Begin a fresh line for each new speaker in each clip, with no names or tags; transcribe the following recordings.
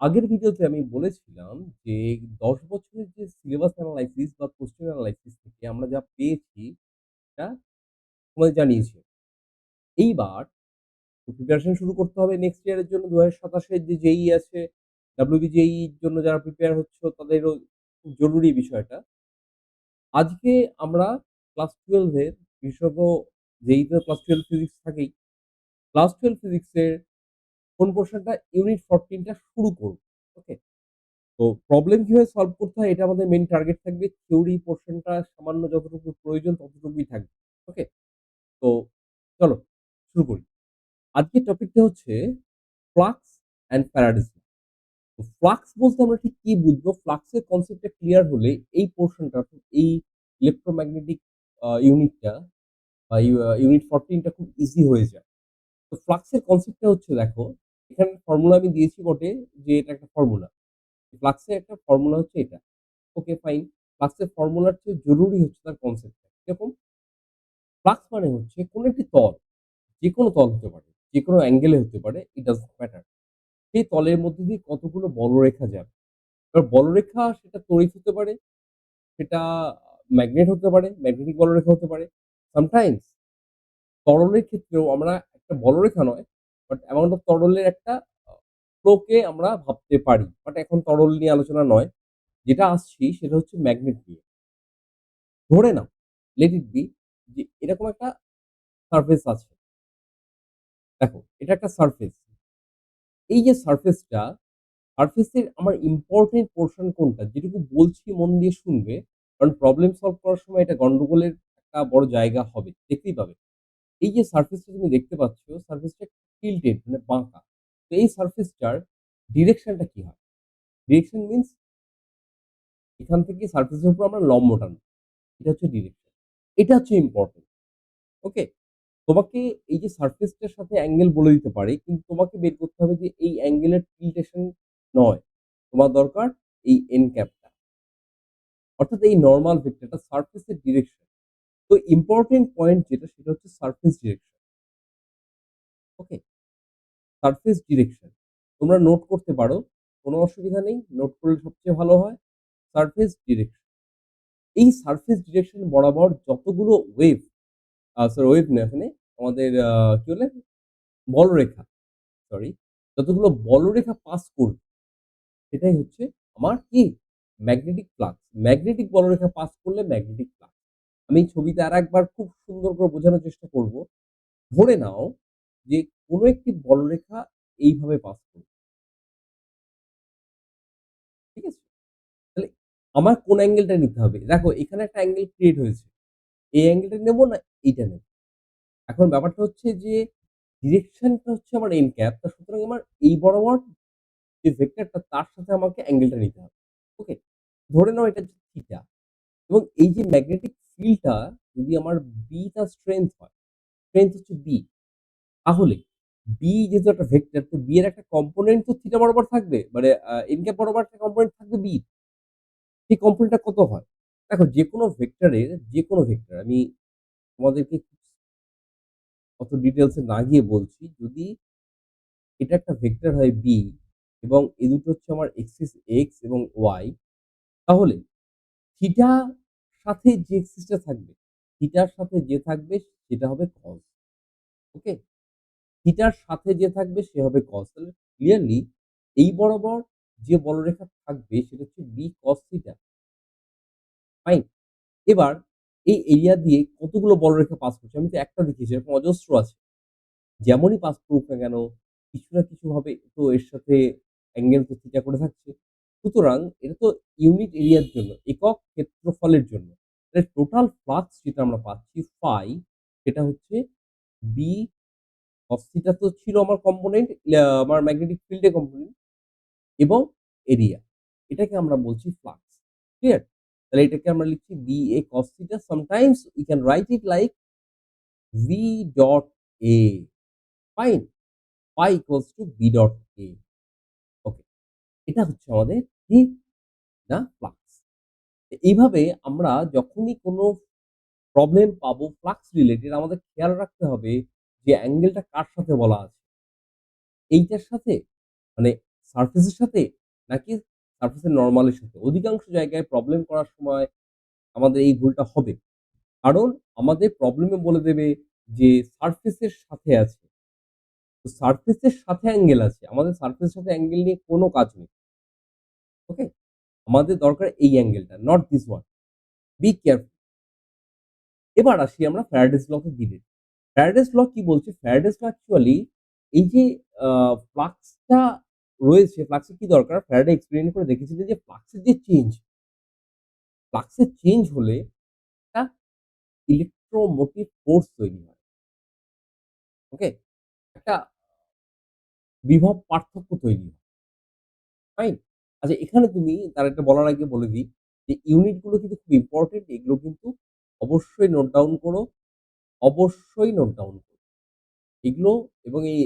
আগের ভিডিওতে আমি বলেছিলাম যে ১০ বছরের যে সিলেবাস অ্যানালাইসিস বা কোয়েশ্চেন অ্যানালাইসিস থেকে আমরা যা পেয়েছি তা তোমাদের জানিয়েছি। এইবার প্রিপারেশন শুরু করতে হবে নেক্সট ইয়ারের জন্য ২০২৭ এর যে জেইই আছে, WBJEE এর জন্য যারা প্রিপেয়ার হচ্ছ তাদেরও খুব জরুরি বিষয়টা। আজকে আমরা ক্লাস 12 এর বিশেষত জেইই তে ক্লাস 12 ফিজিক্স থাকেই। ক্লাস 12 ফিজিক্স এর কোন পোরশনটা ইউনিট 14 টা শুরু করব। ওকে? তো প্রবলেম কিভাবে সলভ করতে হয় এটা আমাদের মেইন টার্গেট থাকবে। থিওরি পোরশনটা সামান্য যতটুকু প্রয়োজন ততটুকুই থাকবে। ওকে? তো চলো শুরু করি। আজকের টপিকটা হচ্ছে ফ্লাক্স অ্যান্ড ফ্যারাডেস ল। তো ফ্লাক্স বলতে আমরা ঠিক কি বুঝবো? ফ্লাক্স এর কনসেপ্টটা ক্লিয়ার হলে এই পোরশনটা অর্থাৎ এই ইলেক্ট্রোম্যাগনেটিক ইউনিটটা বা ইউনিট 14 টা খুব ইজি হয়ে যায়। তো ফ্লাক্স এর কনসেপ্টটা হচ্ছে দেখো, এখানে ফর্মুলা আমি দিয়েছি বটে যে এটা একটা ফর্মুলা। ফ্লাক্স এর একটা ফর্মুলা হচ্ছে এটা। Okay fine. ফ্লাক্সের ফর্মুলার চেয়ে জরুরি হচ্ছে তার কনসেপ্টটা। কিরকম? ফ্লাক্স মানে হচ্ছে কোন একটি তল, যেকোনো তল হতে পারে, যেকোনো অ্যাঙ্গেলে হতে পারে, ইট ডাজন্ট ম্যাটার। সেই তলের মধ্যে দিয়ে কতগুলো বলরেখা যাবে। এবার বলরেখা সেটা তড়িৎ হতে পারে, সেটা ম্যাগনেট হতে পারে, ম্যাগনেটিক বলরেখা হতে পারে। সামটাইমস তরলের ক্ষেত্রেও আমরা একটা বলরেখা নয়, বাট অ্যামাউন্ট অফ তরলের একটা ফ্লো কে আমরা ভাবতে পারি। বাট এখন তরল নিয়ে আলোচনা নয়। যেটা আসছি সেটা হচ্ছে ম্যাগনেট নিয়ে। ধরে নাও, লেট ইট বি যে এরকম একটা সারফেস আছে। দেখো, এটা একটা সারফেস। এই যে সারফেসটা, সারফেসের আমার ইম্পোর্টেন্ট পোরশন কোনটা? যেটুকু বলছি মন দিয়ে শুনবে। কারণ প্রবলেম সলভ করার সময় এটা গন্ডগোলের একটা বড় জায়গা হবে। দেখতেই পাবে। এই যে সারফেসটা তুমি দেখতে পাচ্ছ, সারফেসটা টিল্টেড মানে বাঁকা। তো এই সারফেসটার ডিরেকশনটা কি হয়? ডিরেকশন মিনস এখান থেকে সারফেসের উপর আমরা লম্ব টানবো। এটা হচ্ছে ডিরেকশন। এটা হচ্ছে ইম্পোর্টেন্ট। ওকে? তোমাকে এই যে সারফেসটার সাথে অ্যাঙ্গেল বলে দিতে পারে, কিন্তু তোমাকে বের করতে হবে যে এই অ্যাঙ্গেলের টিল্টেশন নয়। তোমার দরকার এই এন ক্যাপটা। অর্থাৎ এই নরমাল ভেক্টরটা সারফেসের ডিরেকশন। তো ইম্পোর্টেন্ট পয়েন্ট যেটা সেটা হচ্ছে surface direction. Okay? Surface direction. তোমরা নোট করতে পারো। কোন অসুবিধা নেই। নোট করলে সবচেয়ে ভালো হয়। Surface direction. এই সারফেস ডিরেকশন বরাবর যতগুলো ওয়েভ সরি ওয়েভ না এখানে আমাদের কি বলে? বলরেখা। সরি। যতগুলো বলরেখা পাস করবে সেটাই হচ্ছে আমার কি? Magnetic flux. ম্যাগনেটিক বলরেখা পাস করলে ম্যাগনেটিক ফ্লাক্স। আমি ছবিতে আরেকবার খুব সুন্দর করে বোঝানোর চেষ্টা করব। ধরে নাও যে কোন একটি বলরেখা এইভাবে পাস করবে। ঠিক আছে? তাহলে আমার কোন অ্যাঙ্গেলটা নিতে হবে? দেখো এখানে একটা অ্যাঙ্গেল ক্রিয়েট হয়েছে। এই অ্যাঙ্গেলটা নেব না এইটা নেব? এখন ব্যাপারটা হচ্ছে যে ডিরেকশনটা হচ্ছে আমার এন ক্যাপ। তা সুতরাং আমার এই বরাবর যে ভেক্টরটা তার সাথে আমাকে অ্যাঙ্গেলটা নিতে হবে। ওকে? ধরে নাও এটা হচ্ছে থিটা এবং এই যে ম্যাগনেটিক ফিল্ডটা যদি আমার বি টা স্ট্রেংথ হয়, স্ট্রেংথ হচ্ছে বি। তাহলে বি যেহেতু একটা ভেক্টর তো বি এর একটা কম্পোনেন্ট তো থিটা বরাবর থাকবে। মানে এন ক্যাপ বরাবর একটা কম্পোনেন্ট থাকবে বি। সেই কম্পোনেন্টটা কত হয়? দেখো যেকোনো ভেক্টরের যেকোনো ভেক্টর আমি তোমাদেরকে অত ডিটেইলস এ না গিয়ে বলছি। যদি এটা একটা ভেক্টর হয় বি এবং এ দুটো হচ্ছে আমার এক্সিস এক্স এবং ওয়াই, তাহলে থিটা সাথে যে এক্সিসটা থাকবে, থিটার সাথে যে থাকবে সেটা হবে কস। ওকে? থিটার সাথে যে থাকবে সে হবে কস। তাহলে ক্লিয়ারলি এই বরাবর যে বলরেখা থাকবে সেটা হচ্ছে বি কস থিটা। ফাইন? এবার এই এরিয়া দিয়ে কতগুলো বলরেখা পাস করছে? আমি তো একটা দেখিয়েছি, এরকম অজস্র আছে। যেমনই পাস করুক না কেন, কিছু না কিছুভাবে তো এর সাথে অ্যাঙ্গেল তো থিটা করে থাকছে। সুতরাং এটা তো ইউনিট এরিয়ার জন্য, একক ক্ষেত্রফলের জন্য। তাহলে টোটাল ফ্লাক্স যেটা আমরা পাচ্ছি ফাই, সেটা হচ্ছে বি কস থিটা তো ছিল আমার কম্পোনেন্ট, আমার ম্যাগনেটিক ফিল্ডের কম্পোনেন্ট এবং এরিয়া। এটাকে আমরা বলছি ফ্লাক্স। ক্লিয়ার? তাহলে এটাকে আমরা লিখছি B A cos theta. Sometimes we can write it like V dot A. Fine? phi equals to b dot a. Okay, এটা হচ্ছে আমাদের কি না ফ্লাক্স। এইভাবে আমরা যখনই কোনো প্রবলেম পাবো ফ্লাক্স রিলেটেড আমাদের খেয়াল রাখতে হবে যে অ্যাঙ্গেলটা কার সাথে বলা আছে। এইটার সাথে মানে সারফেসের সাথে নাকি সারফেসের নরমালের সাথে? অধিকাংশ জায়গায় প্রবলেম করার সময় আমাদের এই ভুলটা হবে। কারণ আমাদের প্রবলেমে বলে দেবে যে সারফেসের সাথে আছে। তো সারফেসের সাথে অ্যাঙ্গেল আছে। আমাদের সারফেসের সাথে অ্যাঙ্গেল নিয়ে কোন কাজ নেই। ওকে? আমাদের দরকার এই অ্যাঙ্গেলটা, not this one. Be careful. এবার আসি আমরা ফ্যারাডেস ল তে ধীরে। ফ্যারাডেস ল কি বলছে? ফ্যারাডেস ল অ্যাকচুয়ালি এই যে আ ফ্লাক্সটা রয়েছে, ফ্লাক্সের কি দরকার? ফ্যারাডে এক্সপেরিমেন্ট করে দেখেছিলেন যে ফ্লাক্সের যে চেঞ্জ, ফ্লাক্সের চেঞ্জ হলে একটা ইলেক্ট্রোমোটিভ ফোর্স তৈরি হয়। ওকে? একটা বিভব পার্থক্য তৈরি হয়। ফাইন? আচ্ছা এখানে তুমি তার একটা বলার আগে বলে দিই যে ইউনিট গুলো কিন্তু খুব ইম্পোর্টেন্ট। এগুলো কিন্তু অবশ্যই নোট ডাউন করো, অবশ্যই নোট ডাউন করো। এগুলো এবং এই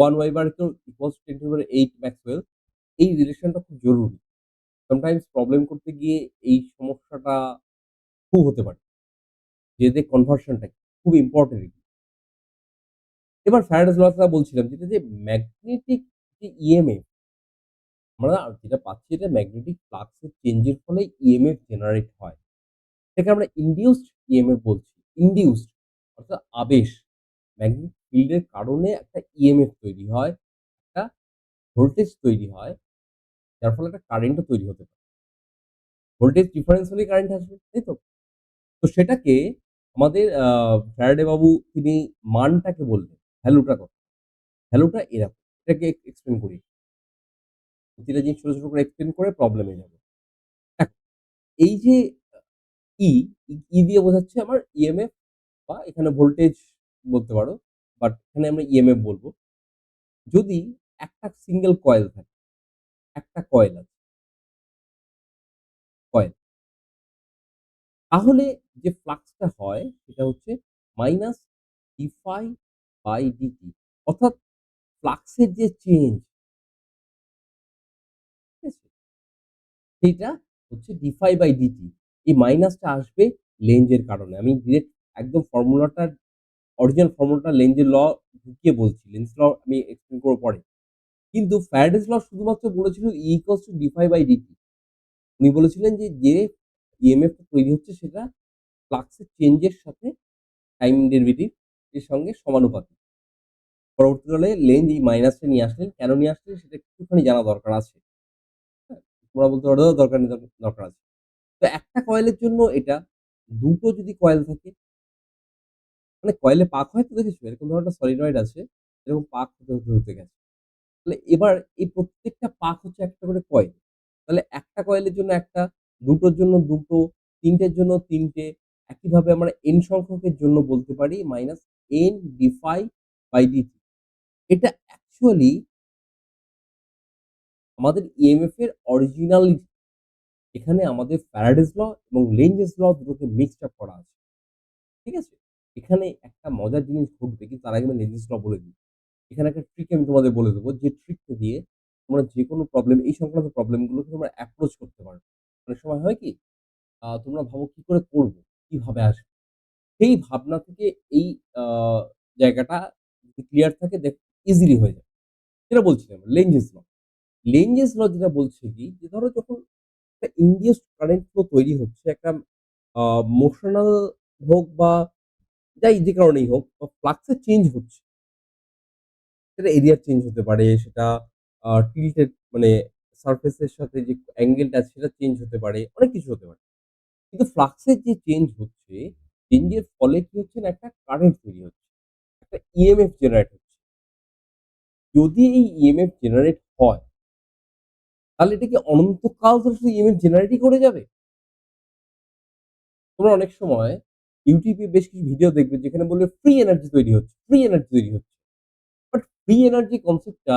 1 ওয়েবার তো ইকুয়ালস 10^8 ম্যাক্সওয়েল এই রিলেশনটা খুব জরুরি। সামটাইমস প্রবলেম করতে গিয়ে এই সমস্যাটা খুব হতে পারে। যে এদের কনভার্সনটা খুব ইম্পোর্টেন্ট এগুলো। এবার ফ্যারাডেস ল টা বলছিলাম যেটা যে ম্যাগনেটিক যে ইএমএফ আমরা যেটা পাচ্ছি এটা ম্যাগনেটিক ফ্লাক্স এর চেঞ্জ এর ফলে ইএমএফ জেনারেট হয়। এটাকে আমরা ইনডিউসড ইএমএফ বলছি। ইনডিউসড অর্থাৎ আবেশ। ম্যাগনেটিক ফিল্ড এর কারণে একটা ইএমএফ তৈরি হয়, একটা ভোল্টেজ তৈরি হয়, যার ফলে একটা কারেন্টও তৈরি হতে পারে। ভোল্টেজ ডিফারেন্স হলেই কারেন্ট আসবে, তাই তো? তো সেটাকে আমাদের ফ্যারাডে বাবু তিনি মানটাকে বললেন, ভ্যালুটা কত? ভ্যালুটা এরকম। এটাকে এক্সপ্লেইন করি। প্রতিটা জিনিস ছোট, ছোট করে এক্সপ্লেইন করে প্রবলেমে যাব। দেখো এই যে ই, দিয়ে বোঝাচ্ছে আমার ইএমএফ বা এখানে ভোল্টেজ বলতে পারো। বাট এখানে আমরা ইএমএফ বলব। যদি একটা সিঙ্গেল কয়েল থাকে, একটা কয়েল আছে, কয়েল। তাহলে যে ফ্লাক্সটা হয় সেটা হচ্ছে মাইনাস ডিফাই বাই ডিটি। অর্থাৎ ফ্লাক্সের যে চেঞ্জ, ঠিক আছে? সেইটা হচ্ছে ডিফাই বাই ডিটি। এই মাইনাসটা আসবে লেনজের কারণে। আমি ডিরেক্ট একদম ফর্মুলাটা অরিজিনাল ফর্মুলাটা লেনজের ল ঢুকিয়ে বলছি। লেনজ ল আমি এক্সপ্লেইন করব পরে। কিন্তু ফ্যারাডেস ল শুধুমাত্র বলেছিল E equals to D phi by DT. উনি বলেছিলেন যে ইএমএফ টা তৈরি হচ্ছে সেটা ফ্লাক্সের চেঞ্জ এর সাথে টাইম ডেরিভেটিভ এর সঙ্গে সমানুপাতিক। পরবর্তীকালে লেনজ এই মাইনাসটা নিয়ে আসলেন। কেন নিয়ে আসলেন সেটা একটুখানি জানা দরকার আছে। হ্যাঁ? তোমরা বলতে পারো দরকার নেই, দরকার আছে। তো একটা কয়েলের জন্য এটা, দুটো যদি কয়েল থাকে, মানে কয়েলে পাক হয় তো দেখেছো? এরকম ধরনের সলিনয়েড আছে, এরকম পাক হতে গেছে। তাহলে এবার এই প্রত্যেকটা পাক হচ্ছে একটা করে কয়েল। তাহলে একটা কয়েলের জন্য একটা, দুটোর জন্য দুটো, তিনটের জন্য তিনটে। একইভাবে আমরা n সংখ্যকের জন্য বলতে পারি minus n d phi by dt. এটা অ্যাকচুয়ালি আমাদের ইএমএফ এর অরিজিনালিটি। এখানে আমাদের ফ্যারাডেস ল এবং লেনজেস ল দুটোকে মিক্সড আপ করা আছে। ঠিক আছে? এখানে একটা মজার জিনিস ঘটবে কিন্তু তার আগে আমি লেনজেস ল বলে দিই। এখানে একটা ট্রিক আমি তোমাদের বলে দেব। যে ট্রিকটা দিয়ে তোমরা যেকোনো প্রবলেম এই সংক্রান্ত প্রবলেম গুলোকে তোমরা অ্যাপ্রোচ করতে পারো। অনেক সময় হয় কি? তোমরা ভাবো কি করে করব? কিভাবে আসবে? সেই ভাবনা থেকে এই আ জায়গাটা যদি ক্লিয়ার থাকে ইজিলি হয়ে যায়। যেটা বলছিলাম লেনজেস ল। লেনজেস ল যেটা বলছে কি যে ধরো যখন একটা ইনডিউসড কারেন্ট ফ্লো তৈরি হচ্ছে একটা আ মোশনাল হোক বা যে কারণেই হোক বা ফ্লাক্স এর চেঞ্জ হচ্ছে। সেটা এরিয়া চেঞ্জ হতে পারে, সেটা টিল্টেড মানে সারফেস এর সাথে যে অ্যাঙ্গেলটা আছে সেটা চেঞ্জ হতে পারে। অনেক কিছু হতে পারে। কিন্তু ফ্লাক্স এর যে চেঞ্জ হচ্ছে, চেঞ্জ এর ফলে কি হচ্ছে না একটা কারেন্ট তৈরি হচ্ছে। একটা ইএমএফ জেনারেট হচ্ছে। যদি এই ইএমএফ জেনারেট হয়, তাহলে এটা কি অনন্তকাল ধরে শুধু ইএমএফ জেনারেটই করে যাবে? তোমরা অনেক সময় YouTube এ বেশ কিছু ভিডিও দেখবে যেখানে বলবে ফ্রি এনার্জি তৈরি হচ্ছে, ফ্রি এনার্জি তৈরি হচ্ছে। বাট ফ্রি এনার্জি কনসেপ্টটা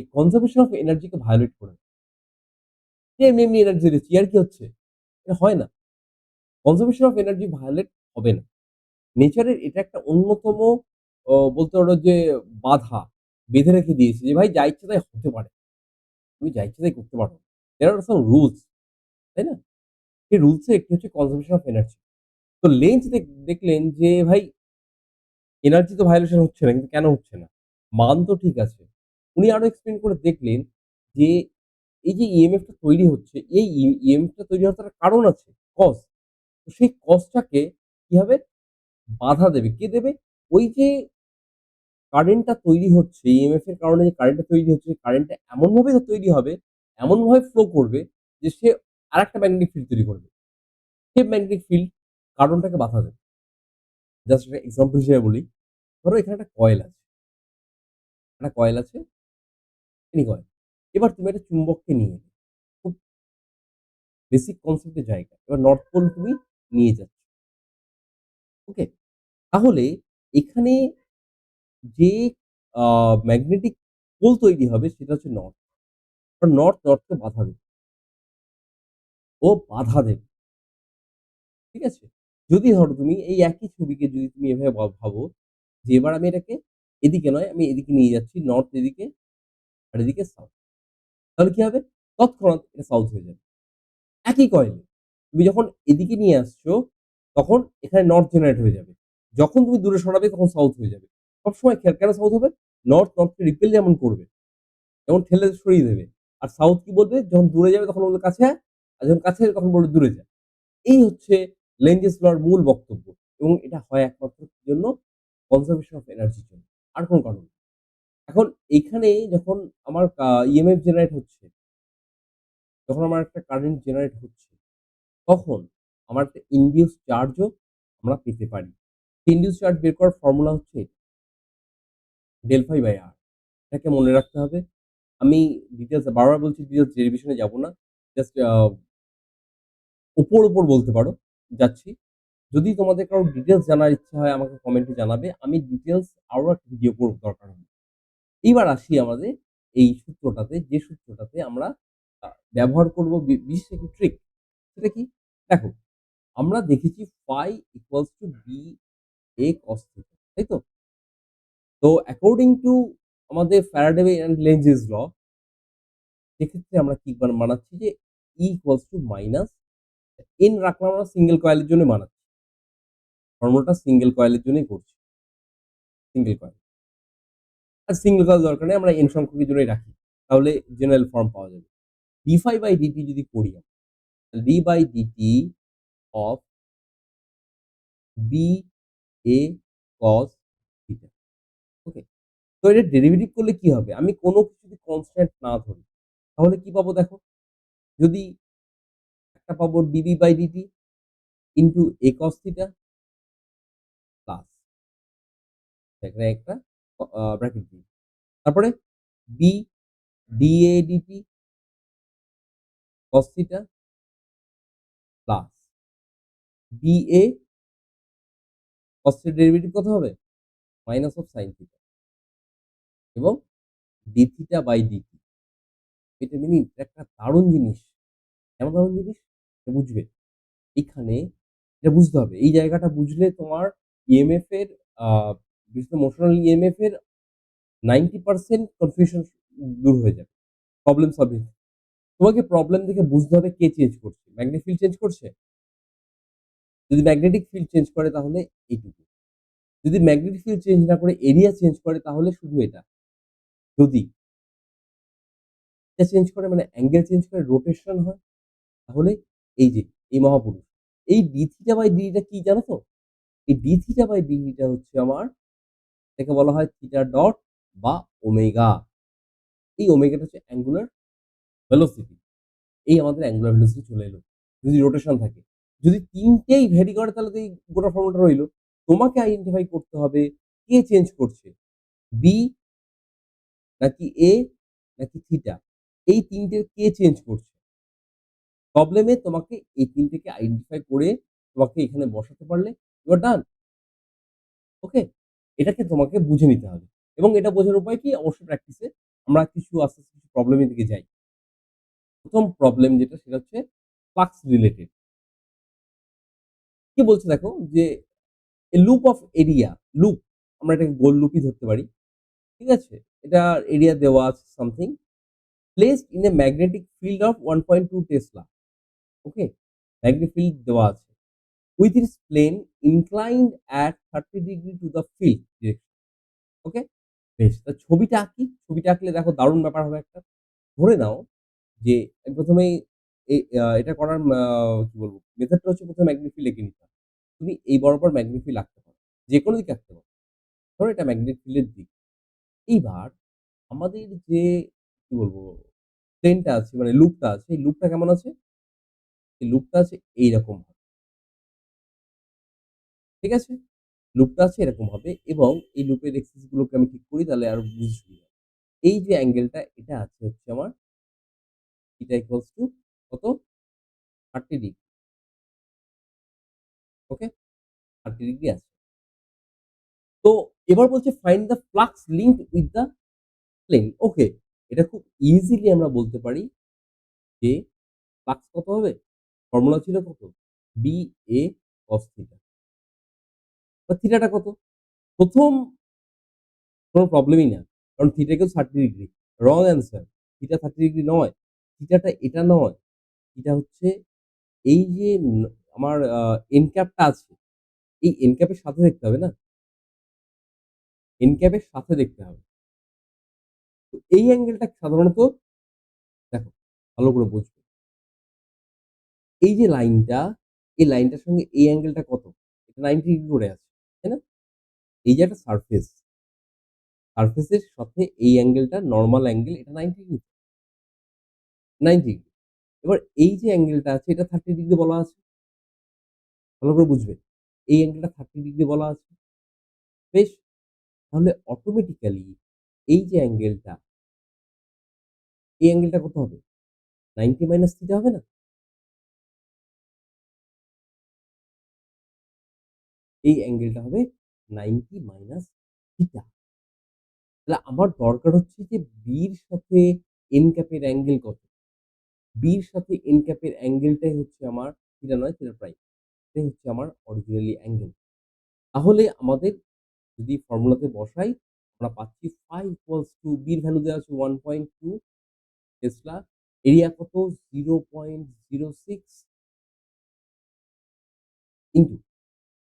এই কনজারভেশন অফ এনার্জি কে ভায়োলেট করে। যে এমনি এনার্জি দিচ্ছি আর কি হচ্ছে? এটা হয় না। কনজারভেশন অফ এনার্জি ভায়োলেট হবে না। নেচারের এটা একটা অন্যতম বলতে পারো যে বাধা বেঁধে রেখে দিয়েছে যে ভাই যা ইচ্ছা তাই হতে পারে। তুমি যা ইচ্ছা তাই করতে পারো। There are some rules, তাই না? সেই রুলস এর একটি হচ্ছে কনজারভেশন অফ এনার্জি। তো লেন্জ দেখলেন যে ভাই এনার্জি তো ভায়োলেশন হচ্ছে না। কিন্তু কেন হচ্ছে না? মান তো ঠিক আছে। উনি আরো এক্সপ্লেইন করে দেখলেন যে এই যে ইএমএফ টা তৈরি হচ্ছে, এই ইএমএফ টা তৈরি হওয়ার তো একটা কারণ আছে, কজ। তো সেই কজটাকে কিভাবে বাধা দেবে? কে দেবে? ওই যে কারেন্টটা তৈরি হচ্ছে, ইএমএফ এর কারণে যে কারেন্টটা তৈরি হচ্ছে, সেই কারেন্টটা এমনভাবে তৈরি হবে, এমনভাবে ফ্লো করবে যে সে আরেকটা ম্যাগনেটিক ফিল্ড তৈরি করবে। সে ম্যাগনেটিক ফিল্ড কার্বনটাকে বাধা দেবে। জাস্ট একটা এক্সাম্পল হিসেবে বলি। ধরো এখানে একটা কয়েল আছে, এনি কয়েল। এবার তুমি একটা চুম্বককে নিয়ে এলে। খুব বেসিক কনসেপ্ট এর জায়গা। এবার নর্থ পোল তুমি নিয়ে যাচ্ছ। ওকে? তাহলে এখানে যে আ ম্যাগনেটিক পোল তৈরি হবে সেটা হচ্ছে নর্থ। কারণ নর্থকে বাধা দেবে। ও বাধা দেবে। ঠিক আছে? যদি ধরো তুমি এই একই ছবিকে যদি তুমি এভাবে ভাবো যে এবার আমি এটাকে এদিকে নয় আমি এদিকে নিয়ে যাচ্ছি। নর্থ এদিকে আর এদিকে সাউথ। তাহলে কি হবে? তৎক্ষণাৎ এটা সাউথ হয়ে যাবে। একই কয়েলে। তুমি যখন এদিকে নিয়ে আসছো, তখন এখানে নর্থ জেনারেট হয়ে যাবে। যখন তুমি দূরে সরাবে তখন সাউথ হয়ে যাবে। সবসময় খেয়াল কেন সাউথ হবে? নর্থকে রিপেল যেমন করবে, যেমন ঠেলে সরিয়ে দেবে। আর সাউথ কি বলবে? যখন দূরে যাবে তখন বলবে কাছে আয়, আর যখন কাছে যাবে তখন বলবে দূরে যা। এই হচ্ছে লেনজেস ল এর মূল বক্তব্য এবং এটা হয় একমাত্র কি জন্য? কনজারভেশন অফ এনার্জির জন্য। আর কোন কারণ না। এখন এইখানে যখন আমার ইএমএফ জেনারেট হচ্ছে, যখন আমার একটা কারেন্ট জেনারেট হচ্ছে, তখন আমার একটা ইনডিউস চার্জও আমরা পেতে পারি। ইনডিউস চার্জ বের করার ফর্মুলা হচ্ছে ডেল ফাই বাই আর। এটাকে মনে রাখতে হবে। আমি ডিটেইলস বারবার বলছি ডিটেইলস ডেরিভেশন এ যাব না। জাস্ট উপর বলতে পারো যাচ্ছি। যদি তোমাদের কারো ডিটেইলস জানার ইচ্ছা হয় আমাকে কমেন্টে জানাবে। আমি ডিটেইলস আরো একটা ভিডিও করব দরকার হলে। এইবার আসি আমাদের এই সূত্রটাতে, যে সূত্রটাতে আমরা আ ব্যবহার করব বিশেষ একটি ট্রিক। সেটা কি? দেখো, আমরা দেখেছি phi equals to BA cos theta, তাই তো? তো অ্যাকর্ডিং টু আমাদের ফ্যারাডে এন্ড লেনজেস ল, সেক্ষেত্রে আমরা কি বানাচ্ছি যে E equals to minus n রাখলাম আমরা সিঙ্গেল কয়েলের জন্য বানাচ্ছি। ফর্মুলাটা সিঙ্গেল কয়েলের জন্যই করছি। Single coil. আর সিঙ্গেল কয়েল দরকার নেই। আমরা n সংখ্যকের জন্যই রাখি। তাহলে জেনারেল ফর্ম পাওয়া যাবে। d phi বাই dt যদি করি আমরা, d by dt of BA cos theta। Okay? তো এটা ডেরিভেটিভ করলে কি হবে? আমি কোন কিছু যদি কনস্ট্যান্ট না ধরি, তাহলে কি পাবো দেখো? যদি একটা পাবো dB by dt into A cos theta plus এখানে একটা ব্র্যাকেট দিই। তারপরে B dA dt cos theta plus BA cos এর ডেরিভেটিভ কত হবে? মাইনাস অফ sin theta এবং d theta বাই dt। এটা মিনিং একটা দারুণ জিনিস। কেমন দারুণ জিনিস? এটা বুঝবে। এখানে এটা বুঝতে হবে। এই জায়গাটা বুঝলে তোমার ইএমএফ এর আ বিশেষ করে মোশনাল ইএমএফ এর 90% কনফিউশন দূর হয়ে যাবে। Problem solving. তোমাকে প্রবলেম দেখে বুঝতে হবে কে চেঞ্জ করছে। ম্যাগনেটিক ফিল্ড চেঞ্জ করছে? যদি ম্যাগনেটিক ফিল্ড চেঞ্জ করে তাহলে এইটুকু। যদি ম্যাগনেটিক ফিল্ড চেঞ্জ না করে এরিয়া চেঞ্জ করে তাহলে শুধু এটা। যদি এটা চেঞ্জ করে মানে অ্যাঙ্গেল চেঞ্জ করে রোটেশন হয় তাহলে এই যে এই মহাপুরুষ। এই d থিটা বাই d টা কি জানো তো? এই d থিটা বাই d টা হচ্ছে আমার, এটাকে বলা হয় থিটা ডট বা ওমেগা। এই ওমেগাটা হচ্ছে অ্যাঙ্গুলার ভেলোসিটি। এই আমাদের অ্যাঙ্গুলার ভেলোসিটি চলে এলো। যদি রোটেশন থাকে। যদি ৩ টেই ভ্যারি করে তাহলে তো এই গোটা ফর্মুলাটা রইল। তোমাকে আইডেন্টিফাই করতে হবে কে চেঞ্জ করছে। বি নাকি এ নাকি থিটা। এই ৩ টের কে চেঞ্জ করছে। প্রবলেমে তোমাকে এই ৩ টেকে আইডেন্টিফাই করে তোমাকে এখানে বসাতে পারলে ইউ আর ডান। ওকে? এটাকে তোমাকে বুঝে নিতে হবে। এবং এটা বোঝার উপায় কি? অবশ্যই প্র্যাকটিসে। আমরা আস্তে কিছু প্রবলেমের দিকে যাই। ১ম প্রবলেম যেটা সেটা হচ্ছে ফ্লাক্স রিলেটেড। কি বলছে দেখো যে এ লুপ অফ এরিয়া, লুপ আমরা এটাকে গোল লুপই ধরতে পারি। ঠিক আছে? এটার এরিয়া দেওয়া আছে something placed in a magnetic field of 1.2 tesla. Okay? Magnetic field দেওয়া আছে। With its plane inclined at 30 degree to the field direction. Okay? বেশ। ছবিটা আঁকি। ছবিটা আঁকলে দেখো দারুণ ব্যাপার হবে একটা। ধরে নাও যে আমি ১ম এই এটা করার কি বলব? মেথডটা হচ্ছে ১ম ম্যাগনেট ফিল্ড এঁকে নিতে হবে। তুমি এই বরাবর ম্যাগনেট ফিল্ড আঁকতে পারো। যেকোনো দিকে আঁকতে পারো। ধরো এটা ম্যাগনেট ফিল্ডের দিক। এইবার আমাদের যে কি বলব? প্লেনটা আছে মানে লুপটা আছে, এই লুপটা কেমন আছে? এই লুপটা আছে এইরকম ভাবে। ঠিক আছে? লুপটা আছে এরকম হবে এবং এই লুপের এক্সিস গুলোকে আমি ঠিক করি তাহলে আরো বুঝতে সুবিধা হবে। এই যে অ্যাঙ্গেলটা এটা আছে হচ্ছে আমার থিটা ইকুয়ালস টু কত? 30 ডিগ্রি। ওকে? 30 ডিগ্রি আছে। তো এবার বলছে find the flux linked with the plane. Okay, এটা খুব ইজিলি আমরা বলতে পারি যে ফ্লাক্স কত হবে? ফর্মুলা ছিল কত? BA cos theta. বা থিটাটা কত? ১ম কোন প্রবলেমই না। কারণ theta equals 30 degree. Wrong answer. Theta 30 degree নয়। থিটাটা এটা নয়। থিটা হচ্ছে এই যে আমার এন্ড ক্যাপটা আছে, এই এন্ড ক্যাপের সাথে দেখতে হবে না? এন্ড ক্যাপের সাথে দেখতে হবে। তো এই অ্যাঙ্গেলটা সাধারণত দেখো ভালো করে বুঝবে। এই যে লাইনটা, এই লাইনটার সঙ্গে এই অ্যাঙ্গেলটা কত? এটা 90 ডিগ্রি করে আছে। তাই না? এই যে একটা সারফেস, সারফেসের সাথে এই অ্যাঙ্গেলটা নরমাল অ্যাঙ্গেল এটা 90 ডিগ্রি, 90 ডিগ্রি। এবার এই যে অ্যাঙ্গেলটা আছে এটা 30 ডিগ্রি বলা আছে। ভালো করে বুঝবে। এই অ্যাঙ্গেলটা 30 ডিগ্রি বলা আছে। বেশ! তাহলে অটোমেটিক্যালি এই যে অ্যাঙ্গেলটা, এই অ্যাঙ্গেলটা কত হবে? 90 মাইনাস থিটা হবে না? এই অ্যাঙ্গেলটা হবে 90 মাইনাস থিটা। তাহলে আমার দরকার হচ্ছে যে B র সাথে n ক্যাপের অ্যাঙ্গেল কত? B র সাথে n ক্যাপের অ্যাঙ্গেলটাই হচ্ছে আমার থিটা নয়, থিটা প্রাইম। এটাই হচ্ছে আমার অরিজিনালি অ্যাঙ্গেল। তাহলে আমাদের যদি ফর্মুলাতে বসাই, আমরা পাচ্ছি phi equals to B এর ভ্যালু দেওয়া আছে 1.2 টেসলা। এরিয়া কত? 0.06 ইন্টু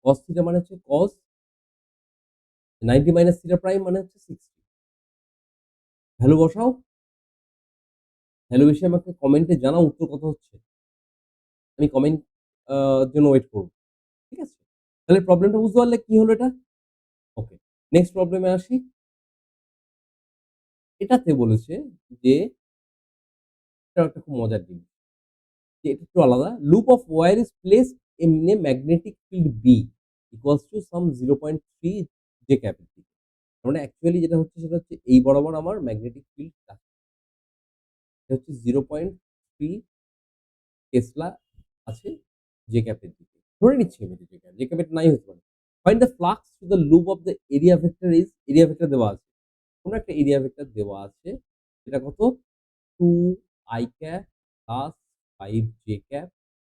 cos থিটা মানে হচ্ছে cos 90 মাইনাস থিটা প্রাইম মানে হচ্ছে 60। ভ্যালু বসাও। ভ্যালু এসে আমাকে কমেন্টে জানাও উত্তর কত হচ্ছে। আমি কমেন্ট জন্য ওয়েট করব। ঠিক আছে? তাহলে প্রবলেমটা বুঝতে পারলে কি হলো এটা? ওকে। নেক্সট প্রবলেমে আসি। এটাতে বলেছে যে এটাও একটা খুব মজার জিনিস। যে এটা একটু আলাদা। Loop of wire is placed in a magnetic field B equals to some 0.3 J capital. তার মানে অ্যাকচুয়ালি যেটা হচ্ছে সেটা হচ্ছে এই বরাবর আমার ম্যাগনেটিক ফিল্ড টা। এটা হচ্ছে 0.3 টেসলা আছে J ক্যাপের দিকে। ধরে নিচ্ছি আমি J ক্যাপ। J ক্যাপ এটা নাই হতে পারে। Find the flux to the loop of the area vector is area vector দেওয়া আছে। কোন একটা এরিয়া ভেক্টর দেওয়া আছে। সেটা কত? 2i cap plus 5j cap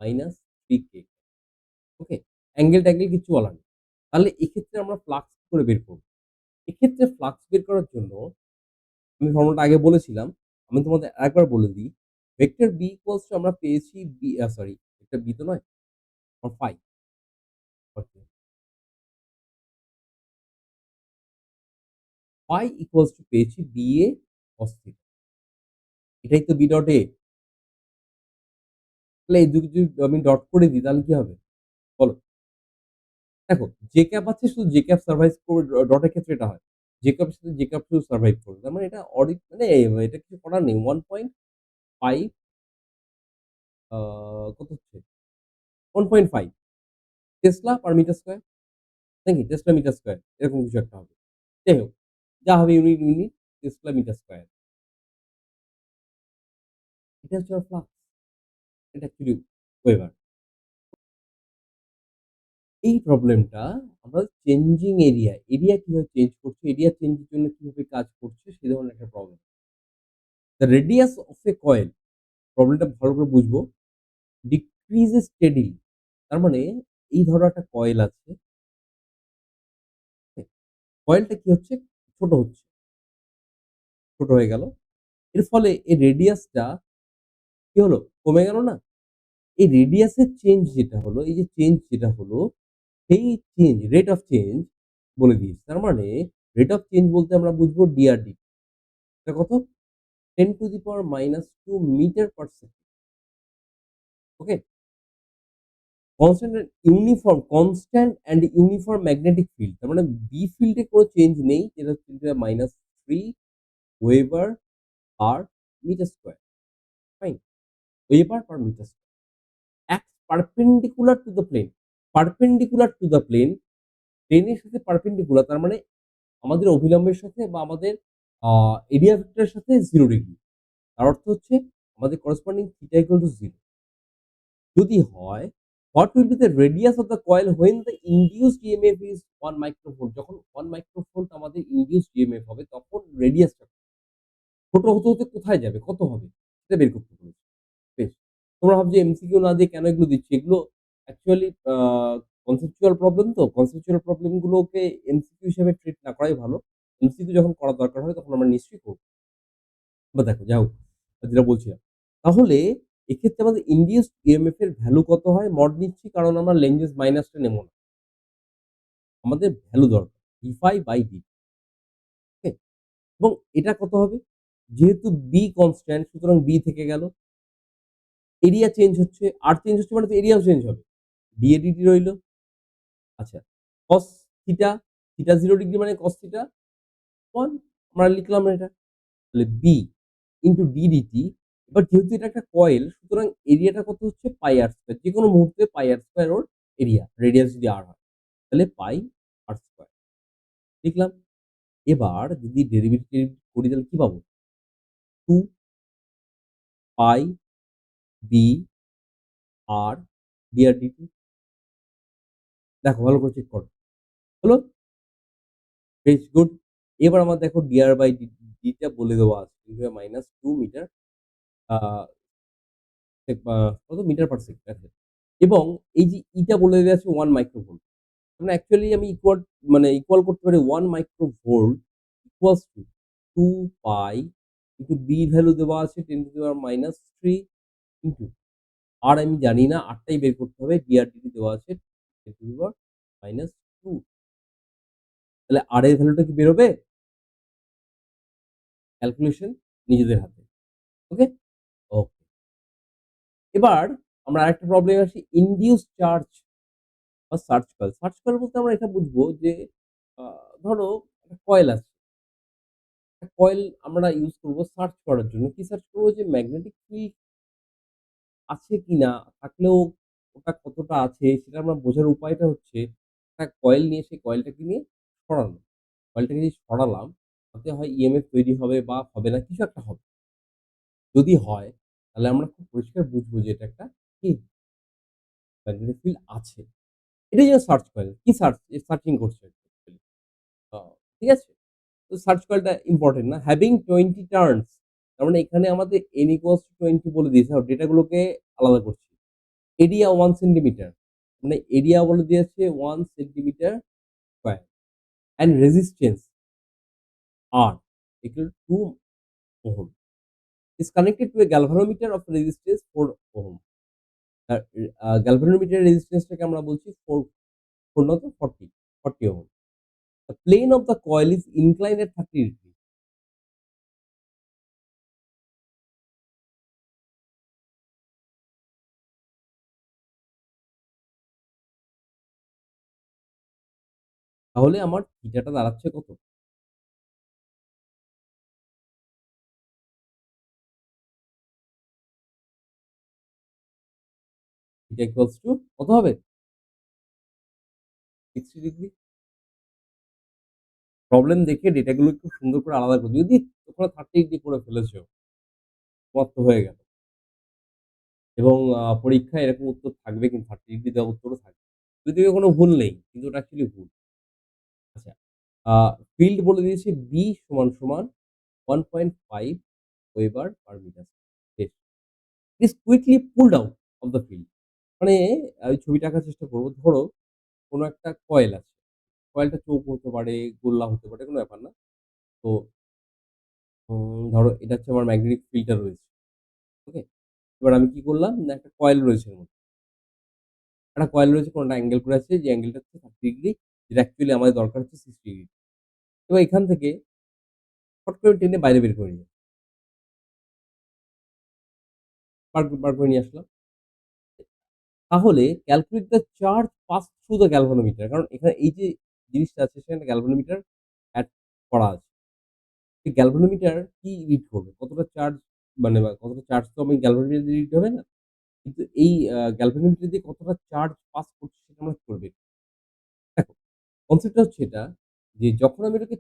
minus 3k। ওকে? অ্যাঙ্গেল-ট্যাঙ্গেল কিচ্ছু বলা নেই। তাহলে এক্ষেত্রে আমরা ফ্লাক্স কি করে বের করব? এক্ষেত্রে ফ্লাক্স বের করার জন্য আমি ফর্মুলাটা আগে বলেছিলাম। আমি তোমাদের আরেকবার বলে দিই। ভেক্টর B ইকুয়ালস টু আমরা পেয়েছি সরি ভেক্টর B তো নয়, phi. Okay. Phi equals to পেয়েছি BA cos থিটা। এটাই তো B ডট A। তাহলে এই দুটো যদি আমি ডট করে দিই তাহলে কি হবে? বলো? দেখো জে ক্যাপ আছে শুধু জে ক্যাপ সারভাইভ করবে ডটের ক্ষেত্রে এটা হয়। জে ক্যাপের সাথে জে ক্যাপ শুধু সারভাইভ করবে। তার মানে এটা মানে এটা কিছু করার নেই। 1.5 আ কত হচ্ছে? 1.5 টেসলা পার মিটার স্কয়ার নাকি? টেসলা মিটার স্কয়ার এরকম কিছু একটা হবে। যাই হোক, যা হবে ইউনিট টেসলা মিটার স্কয়ার। এটা হচ্ছে আমার ফ্লাক্স। এটা অ্যাকচুয়ালি ওয়েবার। এই প্রবলেমটা আমরা চেঞ্জিং এরিয়া, এরিয়া কিভাবে চেঞ্জ করছে, এরিয়া চেঞ্জের জন্য কিভাবে কাজ করছে সে ধরনের একটা problem. The radius of A coil প্রবলেমটা ভালো করে বুঝবো। Decreases steadily. তার মানে এই ধরো একটা কয়েল আছে। হ্যাঁ? কয়েলটা কি হচ্ছে? ছোট হচ্ছে। ছোট হয়ে গেল। এর ফলে এর রেডিয়াসটা কি হলো? কমে গেল না? এই রেডিয়াস এর চেঞ্জ যেটা হলো, এই যে চেঞ্জ যেটা হলো, সেই চেঞ্জ রেট অফ চেঞ্জ বলে দিয়েছি। তার মানে রেট অফ চেঞ্জ বলতে আমরা বুঝবো ডি/ডি। এটা কত? 10 to the power minus 2 meter per second. Okay? Constant and uniform magnetic field. তার মানে বি ফিল্ডে কোনো চেঞ্জ নেই। যেটা হচ্ছে -3 weber per metre square. Fine? Weber per metre square. Acts perpendicular to the plane. Perpendicular to the plane, প্লেনের সাথে perpendicular তার মানে আমাদের অভিলম্বের সাথে বা আমাদের আ এরিয়া ভেক্টরের সাথে 0 ডিগ্রি। তার অর্থ হচ্ছে আমাদের করেসপন্ডিং থিটা ইকুয়াল টু 0 যদি হয়, what will be the radius of the coil when the induced EMF is 1 microvolt? যখন 1 microvolt আমাদের induced EMF হবে তখন রেডিয়াসটা ছোট হতে, হতে কোথায় যাবে? কত হবে? সেটা বের করতে বলেছে। বেশ। তোমরা ভাবছো এমসিকিউ না দিয়ে কেন এগুলো দিচ্ছি? এগুলো অ্যাকচুয়ালি কনসেপচুয়াল প্রবলেম তো। কনসেপচুয়াল প্রবলেম গুলোকে এমসিকিউ হিসেবে ট্রিট না করাই ভালো। এমসিকিউ যখন করার দরকার হয় তখন আমরা নিশ্চয়ই করব। বা দেখো যাই হোক, যেটা বলছিলাম। তাহলে এক্ষেত্রে আমাদের ইনডিউসড ইএমএফ এর ভ্যালু কত হয়? মড নিচ্ছি কারণ আমরা লেনজেস মাইনাসটা নেব না। আমাদের ভ্যালু দরকার। dφ/dt, ওকে? এবং এটা কত হবে? যেহেতু বি কনস্ট্যান্ট সুতরাং বি থেকে গেল। এরিয়া চেঞ্জ হচ্ছে, আর চেঞ্জ হচ্ছে মানে তো এরিয়াও চেঞ্জ হবে। dA/dt রইল। আচ্ছা, cos থিটা, থিটা 0 ডিগ্রি মানে cos থিটা 1 আমরা লিখলাম এটা। তাহলে বি ইনটু ডি/ডিটি। এবার যেহেতু এটা একটা কয়েল সুতরাং এরিয়াটা কত হচ্ছে পাই আর স্কয়ার। যেকোনো মুহূর্তে পাই আর স্কয়ার ওর এরিয়া। রেডিয়াস যদি আর হয়। তাহলে পাই আর স্কয়ার। লিখলাম। এবার যদি ডেরিভেটিভ করি তাহলে কি পাবো? 2 পাই বি আর ডি/ডিটি। দেখো ভালো করে চেক করো। হলো? Very good. এবার আমার দেখো dr/dt টা বলে দেওয়া আছে। -2 মিটার আ আ কত মিটার পার সেকেন্ড আছে। এবং এই যে ইটা বলে দেওয়া আছে 1 মাইক্রোভোল্ট। মানে অ্যাকচুয়ালি আমি ইকুয়াল করতে পারি 1 microvolt equals to 2 pi into B value দেওয়া আছে 10 টু দি পাওয়ার -3 ইন্টু আর আমি জানি না, আর টাই বের করতে হবে। dr/dt দেওয়া আছে 10 টু দি পাওয়ার -2। তাহলে আর এর ভ্যালুটা কি বের হবে? ক্যালকুলেশন নিজেদের হাতে। ওকে? ওকে। এবার আমরা আরেকটা প্রবলেমে আসি। ইনডিউসড চার্জ বা সার্চ কয়েল। সার্চ কয়েল বলতে আমরা এটা বুঝবো যে আ ধরো একটা কয়েল আছে। কয়েল আমরা ইউজ করব সার্চ করার জন্য। কি সার্চ করব? যে ম্যাগনেটিক ফিল্ড আছে কিনা, থাকলেও ওটা কতটা আছে সেটা আমরা বোঝার উপায়টা হচ্ছে একটা কয়েল নিয়ে সেই কয়েলটাকে নিয়ে সরানো। কয়েলটাকে যদি সরালাম তাতে হয় ইএমএফ তৈরি হবে বা হবে না, কিছু একটা হবে। যদি হয় তাহলে আমরা খুব পরিষ্কার বুঝবো যে এটা একটা কি ম্যাগনেটিক ফিল্ড আছে। এটাই হলো সার্চ কয়েল। কি সার্চিং করছে অ্যাকচুয়ালি। আ ঠিক আছে? তো সার্চ করাটা ইম্পোর্টেন্ট না? হ্যাভিং 20 টার্নস তার মানে এখানে আমাদের n equals to 20 বলে দিয়েছে। আর ডেটা গুলোকে আলাদা করছি। Area 1 centimetre. মানে এরিয়া বলে দিয়েছে 1 centimetre square and resistance R equal to 2 ohm is connected to a galvanometer of resistance 4 ohm. আর galvanometer resistance টাকে আমরা বলছি 4 not 40 ohm. The plane of the coil is inclined at 30 degree. তাহলে আমার থিটাটা দাঁড়াচ্ছে কত? থিটা ইকুয়ালস টু কত হবে? 60 ডিগ্রি। প্রবলেম দেখে ডেটাগুলো একটু সুন্দর করে আলাদা করে যদি তোমরা 30 ডিগ্রি করে ফেলেছো, তোমার তো হয়ে গেল। এবং পরীক্ষায় এরকম উত্তর থাকবে কিন্তু 30 ডিগ্রি দেওয়া উত্তরও থাকবে। যদিও কোনো ভুল নেই। কিন্তু ওটা অ্যাকচুয়ালি ভুল। আচ্ছা। আ ফিল্ড বলে দিয়েছে B সমান 1.5 weber per metre square. It is quickly pulled out of the field. মানে আমি ছবিটা আঁকার চেষ্টা করব। ধরো কোনো একটা কয়েল আছে। কয়েলটা চৌকো হতে পারে, গোল্লা হতে পারে, কোনো ব্যাপার না। তো ধরো এটা হচ্ছে আমার ম্যাগনেটিক ফিল্ডটা রয়েছে। ওকে? এবার আমি কি করলাম? না একটা কয়েল রয়েছে এর মধ্যে। একটা কয়েল রয়েছে কোনটা অ্যাঙ্গেল করে আছে যে অ্যাঙ্গেলটা হচ্ছে 30 ডিগ্রি যেটা অ্যাকচুয়ালি আমাদের দরকার হচ্ছে 60 ডিগ্রি। এবার এখান থেকে ফট করে টেনে বাইরে বের করে নিই। বার করে নিয়ে আসলাম। তাহলে calculate the charge pass through the galvanometer. কারণ এখানে এই যে জিনিসটা আছে সেখানে গ্যালভানোমিটার এড করা আছে। এই গ্যালভানোমিটার কি রিড করবে? কতটা চার্জ মানে কতটা চার্জ তো আমি গ্যালভানোমিটার দিয়ে রিড হবে না। কিন্তু এই গ্যালভানোমিটার দিয়ে কতটা চার্জ পাস করছে সেটা আমরা কি করবে? দেখো কনসেপ্টটা হচ্ছে এটা যে যখন আমি এটাকে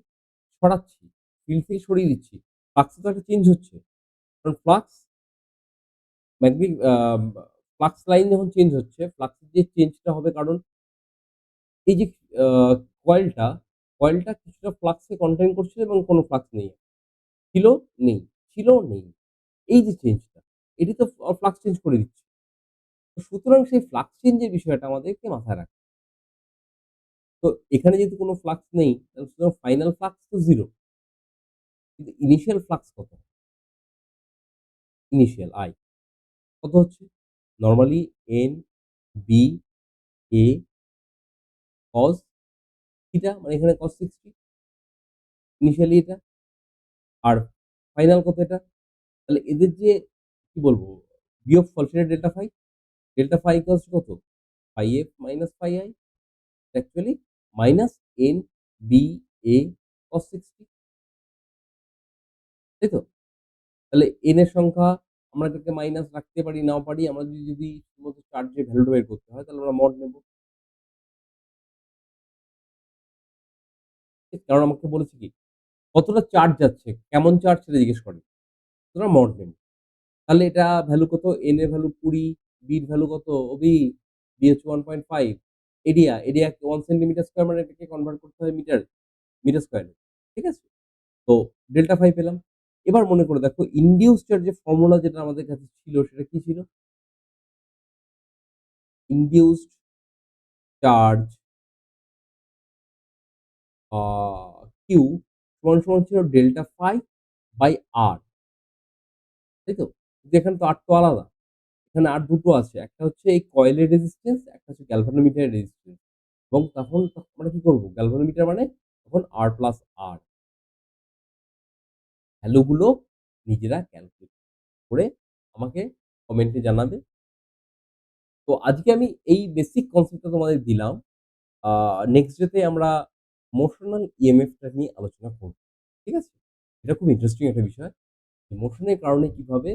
ছড়াচ্ছি, ফিল্ড থেকে সরিয়ে দিচ্ছি, ফ্লাক্স তো একটা চেঞ্জ হচ্ছে। কারণ ম্যাগনেটিক ফ্লাক্স লাইন যখন চেঞ্জ হচ্ছে, ফ্লাক্সের যে চেঞ্জটা হবে কারণ এই যে আ কয়েলটা, কয়েলটা কিছুটা ফ্লাক্সকে কনটেইন করছিল এবং কোন ফ্লাক্স নেই। ছিল, নেই, ছিল, নেই। এই যে চেঞ্জটা, এটি তো ফ্লাক্স চেঞ্জ করে দিচ্ছে। তো সুতরাং সেই ফ্লাক্স চেঞ্জ এর বিষয়টা আমাদেরকে মাথায় রাখতে হবে। তো এখানে যেহেতু কোন ফ্লাক্স নেই, তাহলে সুতরাং ফাইনাল ফ্লাক্স তো 0 কিন্তু ইনিশিয়াল ফ্লাক্স কত? ইনিশিয়াল I কত হচ্ছে? Normally N, B, A cos theta মানে এখানে cos 60 ইনিশিয়ালি এটা। আর ফাইনাল কত এটা? তাহলে এদের যে কি বলবো বিয়োগফল সেটা delta phi. Delta phi equals to কত? Phi f minus phi i actually minus N B A cos 60 তাই তো? তাহলে এন এর সংখ্যা আমরা এটাকে মাইনাস রাখতে পারি নাও পারি। আমরা যদি শুধুমাত্র চার্জের ভ্যালুটা বের করতে হয় তাহলে আমরা মড নেব। ঠিক? কারণ আমাকে বলেছে কি কতটা চার্জ যাচ্ছে, কেমন চার্জ সেটা জিজ্ঞেস করে। সুতরাং মড নেব। তাহলে এটা ভ্যালু কত? n এর ভ্যালু 20, b এর ভ্যালু কত? ওবি b হচ্ছে 1.5 এরিয়া 1 সেন্টিমিটার স্কয়ার মানে এটাকে কনভার্ট করতে হয় মিটার স্কয়ারে। ঠিক আছে? তো ডেল্টা ফাই পেলাম। এবার মনে করে দেখো ইনডিউসড চার্জের ফর্মুলা যেটা আমাদের কাছে ছিল সেটা কি ছিল? ইনডিউসড চার্জ আ Q সমান ছিল ডেল্টা ফাই বাই R তাই তো? কিন্তু এখানে তো R তো আলাদা। এখানে আর দুটো আছে। একটা হচ্ছে এই কয়েলের রেজিস্ট্যান্স, একটা হচ্ছে গ্যালভানোমিটারের রেজিস্ট্যান্স। এবং তখন আমরা কি করব? গ্যালভানোমিটার মানে তখন R প্লাস R ভ্যালু গুলো নিজেরা ক্যালকুলেট করে আমাকে কমেন্টে জানাবে। তো আজকে আমি এই বেসিক কনসেপ্টটা তোমাদের দিলাম। আ নেক্সট ডে তে আমরা মোশনাল ইএমএফ টা নিয়ে আলোচনা করব। ঠিক আছে? এটা খুব ইন্টারেস্টিং একটা বিষয়। মোশনের কারণে কিভাবে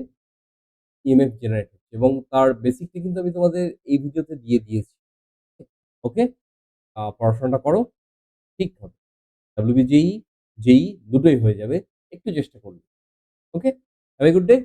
ইএমএফ জেনারেট হচ্ছে এবং তার বেসিকটা কিন্তু আমি তোমাদের এই ভিডিওতে দিয়ে দিয়েছি। ওকে? পড়াশোনাটা করো। ঠিক হবে। WBJEE, JEE দুটোই হয়ে যাবে। একটু চেষ্টা করলে। Okay? Have a good day.